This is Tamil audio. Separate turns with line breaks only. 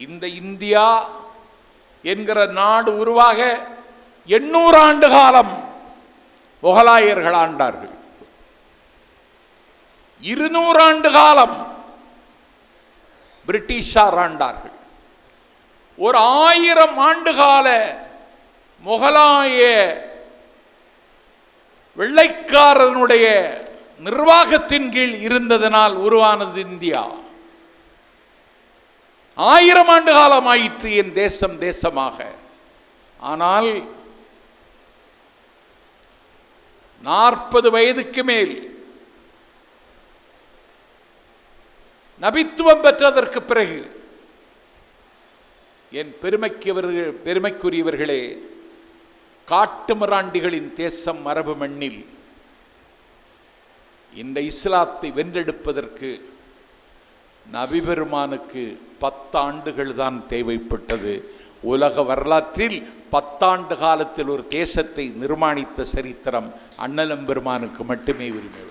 இந்த இந்தியா என்கிற நாடு உருவாக 800 ஆண்டு காலம் முகலாயர்கள் ஆண்டார்கள். 200 ஆண்டு காலம் பிரிட்டிஷார் ஆண்டார்கள். ஒரு 1000 ஆண்டு கால முகலாய வெள்ளைக்காரனுடைய நிர்வாகத்தின் கீழ் இருந்ததனால் உருவானது இந்தியா. 1000 ஆண்டு காலம் ஆயிற்று என் தேசம் தேசமாக. ஆனால் 40 வயதுக்கு மேல் நபித்துவம் பெற்றதற்கு பிறகு என் பெருமைக்குரியவர்களே, காட்டுமிராண்டிகளின் தேசம் மரபு மண்ணில் இந்த இஸ்லாத்தை வென்றெடுப்பதற்கு நபி பெருமானுக்கு 10 ஆண்டுகள் தான் தேவைப்பட்டது. உலக வரலாற்றில் 10 ஆண்டு காலத்தில் ஒரு தேசத்தை நிர்மாணித்த சரித்திரம் அண்ணலம் பெருமானுக்கு மட்டுமே உரிமை.